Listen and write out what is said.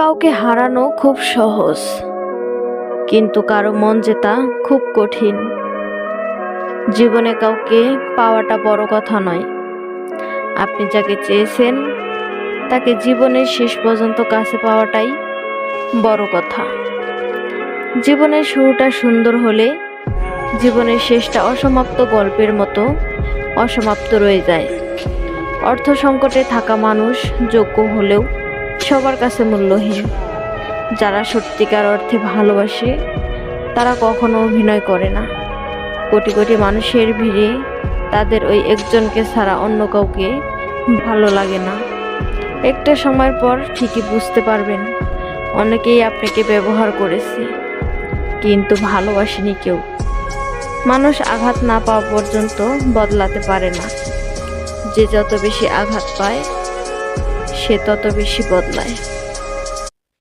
কাউকে হারানো খুব সহজ, কিন্তু কারো মন জেতা খুব কঠিন। জীবনে কাউকে পাওয়াটা বড় কথা নয়, আপনি যাকে চেয়েছেন তাকে জীবনের শেষ পর্যন্ত কাছে পাওয়াটাই বড় কথা। জীবনের শুরুটা সুন্দর হলে জীবনের শেষটা অসমাপ্ত গল্পের মতো অসমাপ্ত রয়ে যায়। অর্থ সংকটে থাকা মানুষ যোগ্য হলেও সবার কাছে মূল্যহীন। যারা সত্যিকার অর্থে ভালোবাসে তারা কখনো অভিনয় করে না। কোটি কোটি মানুষের ভিড়ে তাদের ওই একজনকে ছাড়া অন্য কাউকে ভালো লাগে না। একটা সময়ের পর ঠিকই বুঝতে পারবেন, অনেকেই আপনাকে ব্যবহার করেছে কিন্তু ভালোবাসেনি কেউ। মানুষ আঘাত না পাওয়া পর্যন্ত বদলাতে পারে না। যে যত বেশি আঘাত পায় সে তত বেশি বদলায়।